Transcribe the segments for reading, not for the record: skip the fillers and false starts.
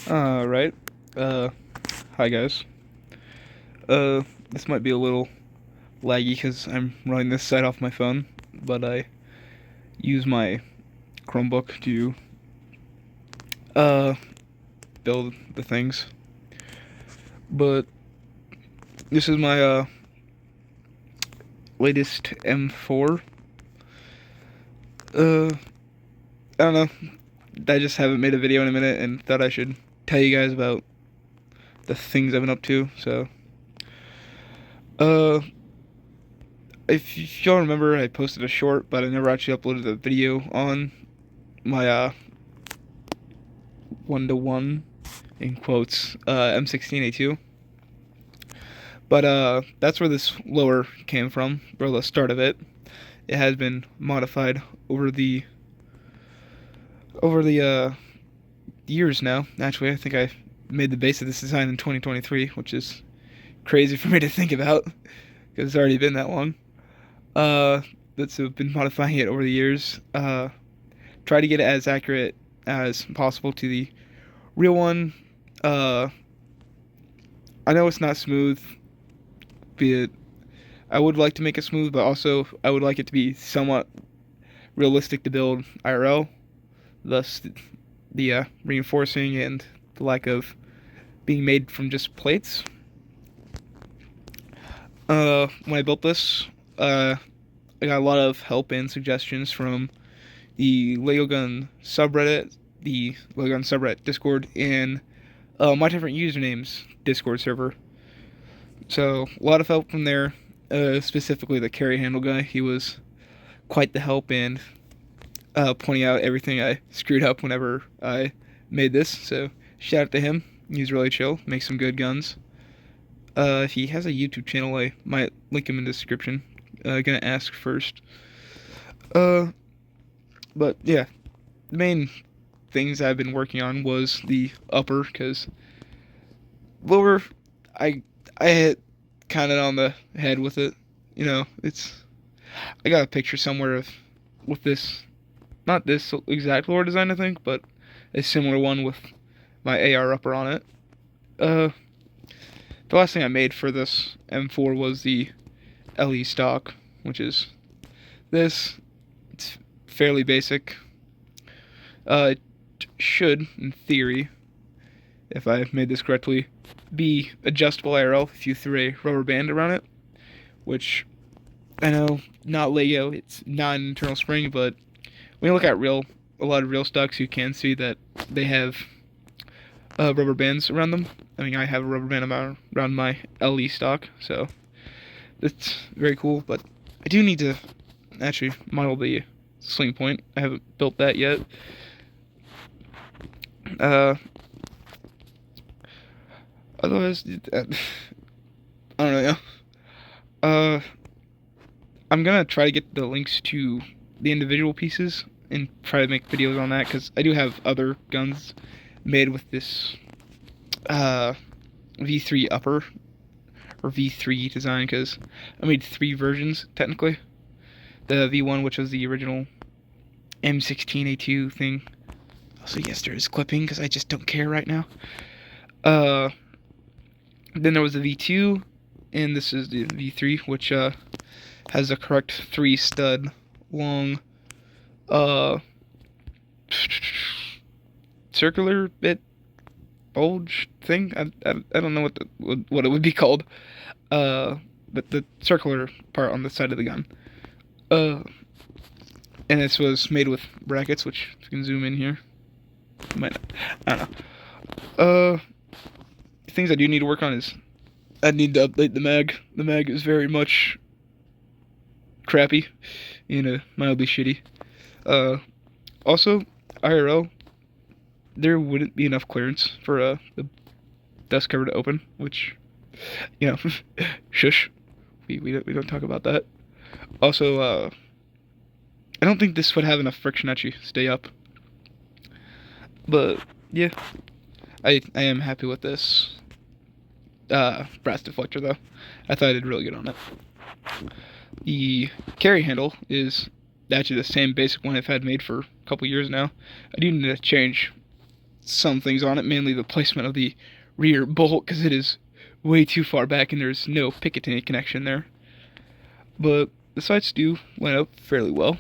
Right. Uh, Hi guys. This might be a little laggy because I'm running this site off my phone, but I use my Chromebook to uh build the things. But this is my latest M4. I don't know. I just haven't made a video in a minute and thought I should tell you guys about the things I've been up to. So, uh, if y'all remember, I posted a short, but I never actually uploaded a video on my one to one in quotes M16A2. But that's where this lower came from, or the start of it. It has been modified over the years now. Actually, I think I made the base of this design in 2023, which is crazy for me to think about because it's already been that long. That's been modifying it over the years. Try to get it as accurate as possible to the real one. Uh, I know it's not smooth, be it I would like to make it smooth, but also I would like it to be somewhat realistic to build IRL. Thus, the reinforcing and the lack of being made from just plates. When I built this, I got a lot of help and suggestions from the Lego Gun subreddit, the Lego Gun subreddit Discord, and my different usernames Discord server. So a lot of help from there. Specifically the carry handle guy. He was quite the help and pointing out everything I screwed up whenever I made this. So shout out to him. He's really chill. Makes some good guns. If he has a YouTube channel, I might link him in the description. Gonna ask first. Uh, but yeah, the main things I've been working on was the upper, because lower, I I hit kind of on the head with it. It's I got a picture somewhere of with this, not this exact lower design I think, but a similar one with my AR upper on it. Uh, the last thing I made for this M4 was the LE stock, which is this. It's fairly basic. It should, in theory, if I made this correctly, be adjustable IRL if you threw a rubber band around it, which I know not Lego, it's not an internal spring, but when you look at a lot of real stocks, you can see that they have rubber bands around them. I mean, I have a rubber band around my LE stock, so it's very cool. But I do need to actually model the sling point. I haven't built that yet. Uh, Otherwise, I don't know. Uh, I'm gonna try to get the links to the individual pieces and try to make videos on that because I do have other guns made with this uh, V3 upper or V3 design because I made three versions technically. The V1, which was the original M16A2 thing. Also, yes, there is clipping because I just don't care right now. Uh, then there was the V2, and this is the V3, which has a correct three stud long uh circular bit bulge thing. I don't know what it would be called. Uh, but the circular part on the side of the gun. Uh, and this was made with brackets, which you can zoom in here. Might not, I don't know. Things I do need to work on is I need to update the mag. The mag is very much crappy, mildly shitty. Uh, Also, IRL, there wouldn't be enough clearance for the dust cover to open, which, you know, shush. We don't talk about that. Also, I don't think this would have enough friction to actually stay up. But yeah, I am happy with this brass deflector though. I thought I did really good on it. The carry handle is actually the same basic one I've had made for a couple years now. I do need to change some things on it, mainly the placement of the rear bolt, because it is way too far back and there's no Picatinny connection there. But the sights do line up fairly well.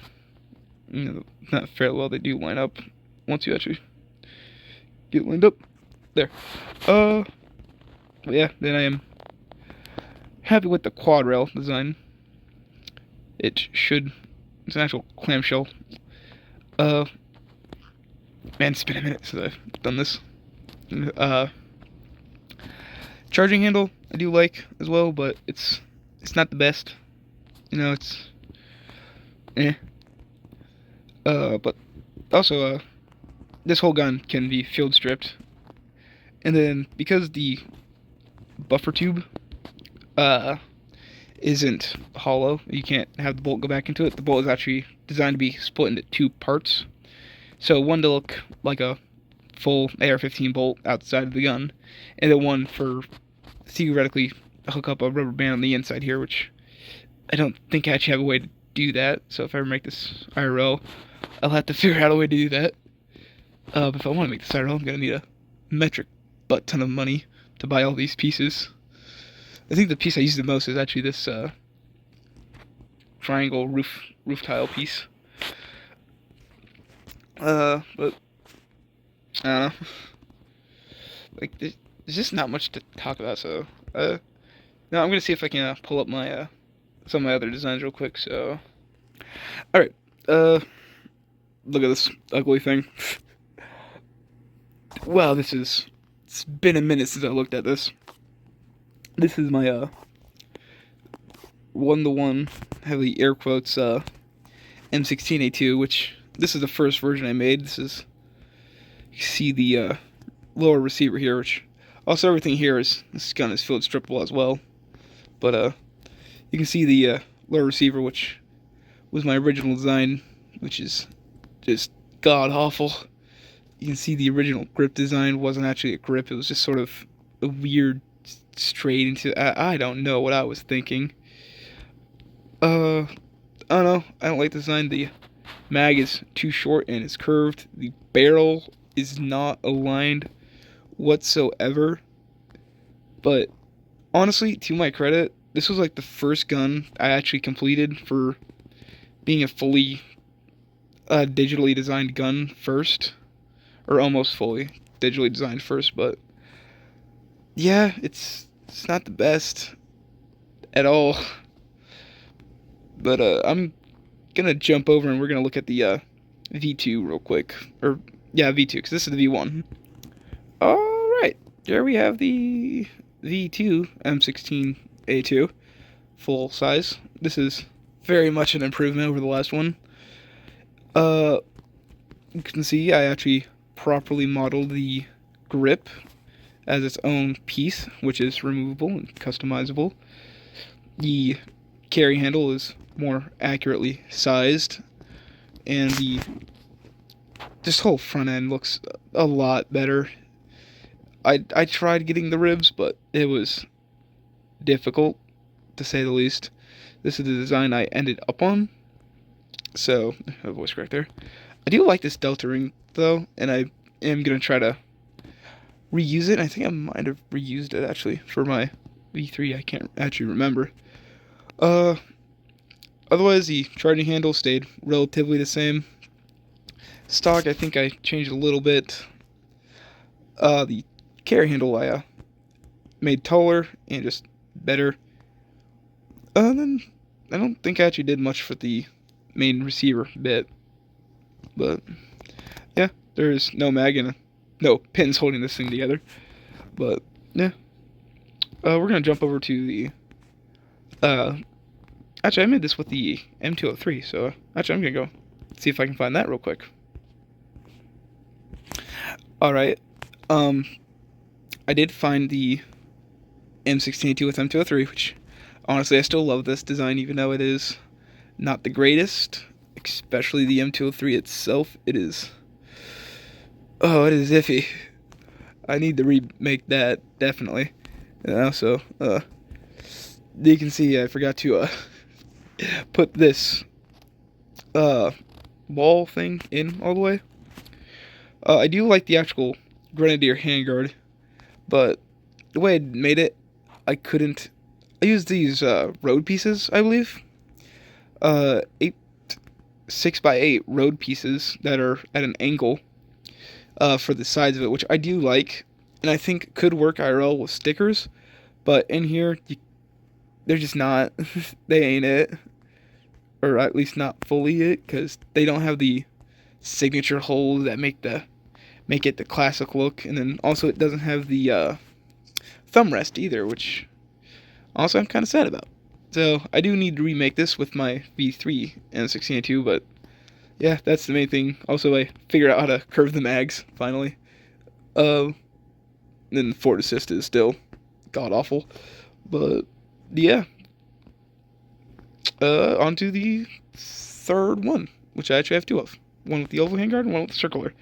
Not fairly well, they do line up once you actually get lined up. There. But yeah, then I am happy with the quad rail design. It's an actual clamshell. Man, it's been a minute since I've done this. Charging handle I do like as well, but it's not the best. It's but also this whole gun can be field stripped, and then because the buffer tube isn't hollow, you can't have the bolt go back into it. The bolt is actually designed to be split into two parts, so one to look like a full AR-15 bolt outside of the gun, and then one for theoretically hook up a rubber band on the inside here, which I don't think I actually have a way to do that. So if I ever make this IRL, I'll have to figure out a way to do that. But if I want to make this IRL, I'm gonna need a metric butt ton of money to buy all these pieces. I think the piece I use the most is actually this triangle roof tile piece. But I don't know. Like, there's just not much to talk about. So, now I'm gonna see if I can pull up my some of my other designs real quick. So, all right. Look at this ugly thing. Wow, it's been a minute since I looked at this. This is my 1-to-1, heavily air quotes, M16A2, which this is the first version I made. You see the lower receiver here, which also everything here this gun is field strippable as well. But you can see the lower receiver, which was my original design, which is just god awful. You can see the original grip design wasn't actually a grip; it was just sort of a weird straight into. I don't know what I was thinking. I don't know. I don't like the design. The mag is too short and it's curved. The barrel is not aligned whatsoever. But honestly, to my credit, this was like the first gun I actually completed for being a fully digitally designed gun first, or almost fully digitally designed first. But yeah, it's not the best at all. But I'm gonna jump over and we're gonna look at the V2 real quick, or yeah, V2, because this is the V1. All right, there we have the V2 M16A2 full size. This is very much an improvement over the last one. You can see I actually properly modeled the grip as its own piece, which is removable and customizable. The carry handle is more accurately sized, and this whole front end looks a lot better. I tried getting the ribs, but it was difficult, to say the least. This is the design I ended up on. So, a voice crack there. I do like this delta ring, though, and I am going to try to reuse it. I think I might have reused it, actually, for my V3. I can't actually remember. Otherwise, the charging handle stayed relatively the same. Stock, I think I changed a little bit. The carry handle I made taller and just better. Then I don't think I actually did much for the main receiver bit. But yeah, there's no mag and no pins holding this thing together. But yeah, we're gonna jump over to the. Actually, I made this with the M203, so actually I'm gonna go see if I can find that real quick. All right, I did find the M16A2 with M203, which honestly I still love this design, even though it is not the greatest. Especially the M203 itself, it is iffy. I need to remake that, definitely. And also, you can see I forgot to put this wall thing in all the way. I do like the actual Grenadier handguard, but the way I made it, I couldn't. I used these road pieces, I believe. 8 6x8 road pieces that are at an angle for the sides of it, which I do like, and I think could work IRL with stickers. But in here, they're just not. They ain't it, or at least not fully it, because they don't have the signature holes that make it the classic look, and then also it doesn't have the thumb rest either, which also I'm kind of sad about. So I do need to remake this with my V3 and 16A2, but yeah, that's the main thing. Also, I figured out how to curve the mags finally. Then forward assist is still god awful, but yeah. Onto the third one, which I actually have two of. One with the oval handguard and one with the circular.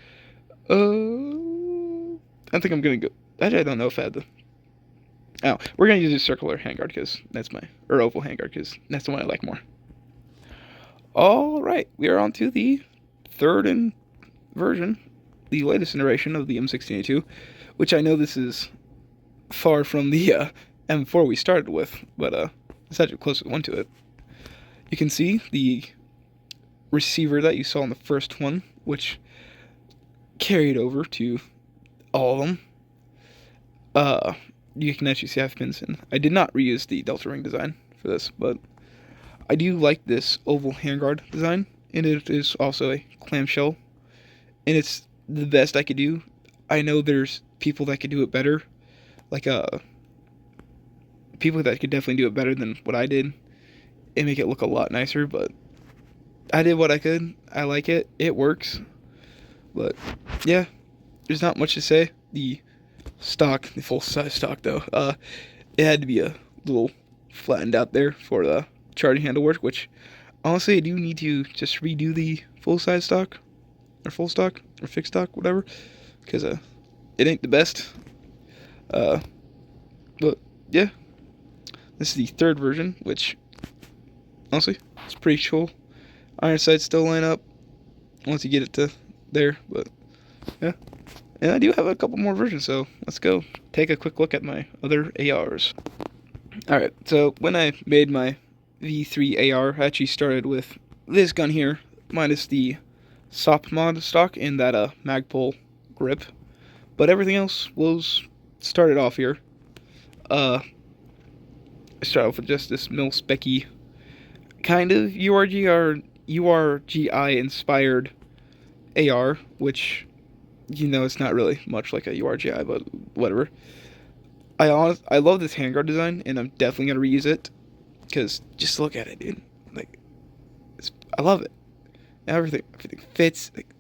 I think I'm gonna go. Actually, I don't know if I had the. Oh, we're gonna use the circular handguard because that's or oval handguard because that's the one I like more. All right, we are on to the third version, the latest iteration of the M16A2, which I know this is far from the M4 we started with, but it's actually the closest one to it. You can see the receiver that you saw in the first one, which carried over to all of them. You can actually see half pins, and I did not reuse the Delta Ring design for this, but I do like this oval handguard design, and it is also a clamshell, and it's the best I could do. I know there's people that could do it better, like people that could definitely do it better than what I did and make it look a lot nicer, but I did what I could. I like it. It works. But yeah, there's not much to say. The full size stock though, it had to be a little flattened out there for the charging handle work, which honestly I do need to just redo the full size stock or full stock or fixed stock, whatever, because it ain't the best. But yeah, this is the third version, which honestly it's pretty cool. Iron sights still line up once you get it to there, but yeah. And I do have a couple more versions, so let's go take a quick look at my other ARs. Alright, so when I made my V3 AR, I actually started with this gun here, minus the SOP mod stock and that Magpul grip. But everything else was started off here. I started off with just this mil-spec-y kind of URGI inspired AR, which, you know, it's not really much like a URGI, but whatever. I love this handguard design, and I'm definitely gonna reuse it, because just look at it, dude. Like, I love it. Everything fits. Like,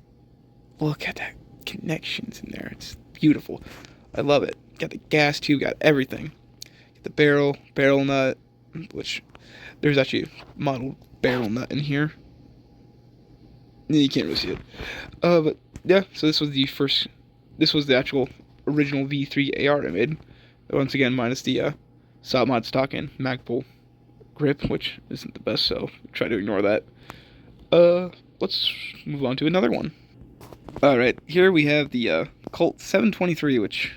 look at that connections in there. It's beautiful. I love it. Got the gas tube, got everything. Got the barrel nut, which there's actually a model barrel nut in here. You can't really see it. But yeah, so this was the actual original V3 AR I made. Once again, minus the SOP mod stock and Magpul grip, which isn't the best, so try to ignore that. Let's move on to another one. Alright, here we have the Colt 723, which,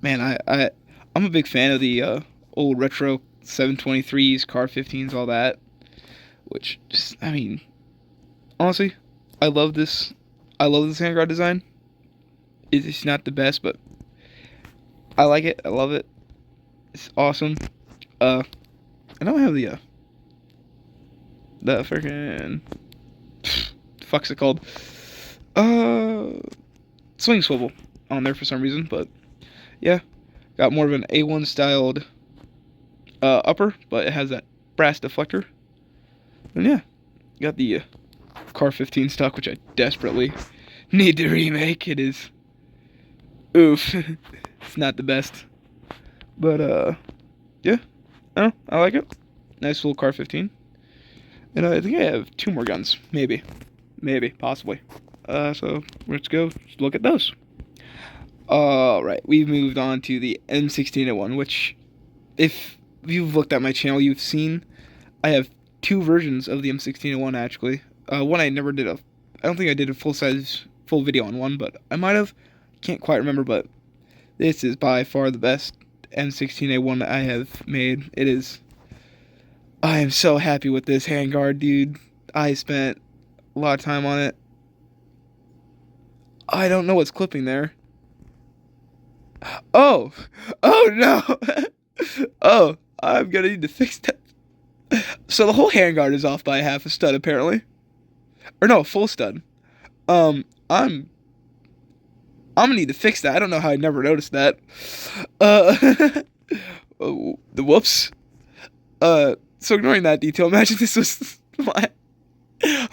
man, I'm a big fan of the old retro 723s, Car 15s, all that. Which, just, I mean, honestly, I love this handguard design. It's not the best, but I like it. I love it. It's awesome. I don't have the freaking fuck's it called? Swing swivel on there for some reason, but yeah, got more of an A1 styled upper, but it has that brass deflector. And yeah, got the Car 15 stock, which I desperately need to remake. It is oof. It's not the best, but yeah, I like it. Nice little Car 15, and I think I have two more guns, maybe, possibly. So let's go look at those. Alright, we've moved on to the M16A1, which, if you've looked at my channel, you've seen I have two versions of the M16A1 actually. One I never did I don't think I did a full video on one, but I might have. can't quite remember, but this is by far the best M16A1 that I have made. It is. I am so happy with this handguard, dude. I spent a lot of time on it. I don't know what's clipping there. Oh! Oh no! Oh, I'm gonna need to fix that. So the whole handguard is off by half a stud, apparently. Or no, a full stud. I'm gonna need to fix that. I don't know how I never noticed that. Oh, the whoops. So ignoring that detail, imagine this was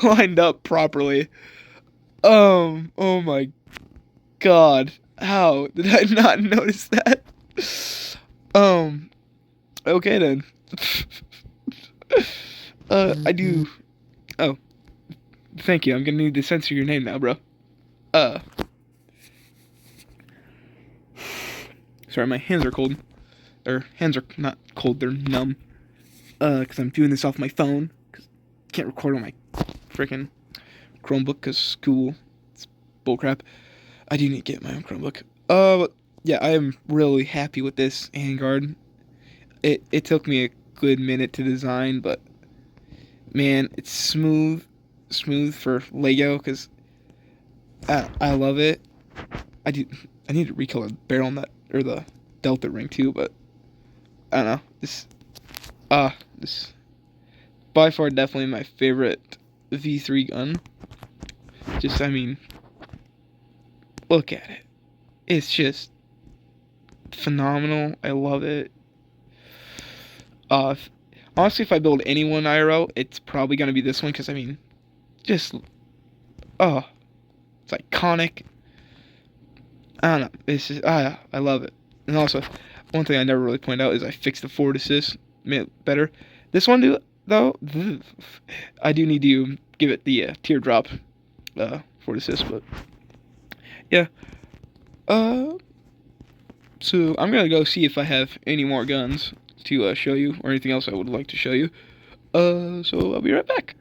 lined up properly. Oh my god. How did I not notice that? Okay then. I do. Oh. Thank you. I'm gonna need to censor your name now, bro. Sorry, my hands are cold. Or, hands are not cold, they're numb. Because I'm doing this off my phone. Because I can't record on my freaking Chromebook because school. It's bullcrap. I do need to get my own Chromebook. But yeah, I am really happy with this handguard. It took me a good minute to design, but man, it's smooth for Lego because I love it. I need to recolor the barrel on that, or the Delta ring too, but I don't know. This by far definitely my favorite V3 gun. Just, I mean, look at it. It's just phenomenal. I love it. Honestly, if I build any one IRL, it's probably gonna be this one because I mean, just it's iconic. I don't know. It's just I love it. And also, one thing I never really point out is I fixed the forward assist better. This one, though, I do need to give it the teardrop forward assist, but yeah. So I'm gonna go see if I have any more guns to show you, or anything else I would like to show you. So I'll be right back.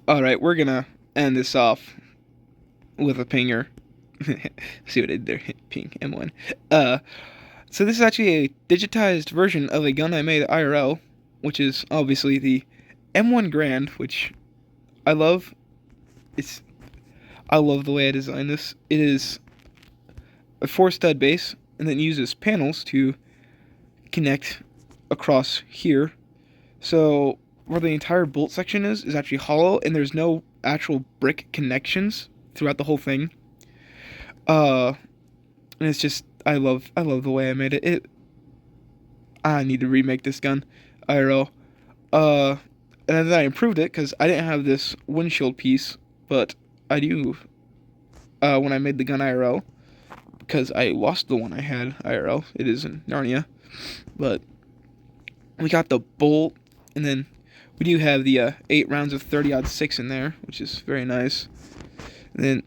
All right, we're gonna end this off with a pinger. See what I did there? Ping M1. So this is actually a digitized version of a gun I made IRL, which is obviously the M1 Grand, which I love. I love the way I designed this. It is a 4-stud base, and then uses panels to connect across here. So where the entire bolt section is actually hollow, and there's no actual brick connections throughout the whole thing. And it's just I love the way I made it. I need to remake this gun IRL. And then I improved it because I didn't have this windshield piece, but I do when I made the gun IRL, because I lost the one I had IRL. It is in Narnia, but we got the bolt, and then we do have the 8 rounds of 30-06 in there, which is very nice. And then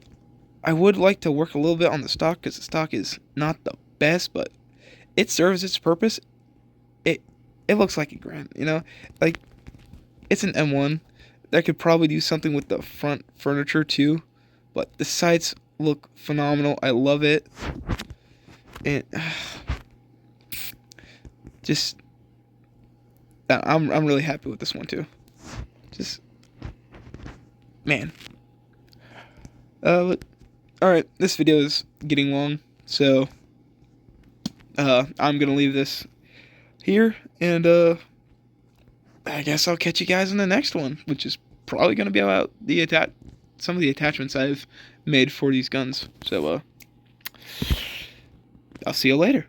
I would like to work a little bit on the stock, because the stock is not the best, but it serves its purpose. It looks like a Grand, you know? Like, it's an M1. That could probably do something with the front furniture too, but the sights look phenomenal. I love it. And just I'm really happy with this one too. Just man. But alright, this video is getting long, so I'm gonna leave this here, and I guess I'll catch you guys in the next one, which is probably gonna be about some of the attachments I've made for these guns. So I'll see you later.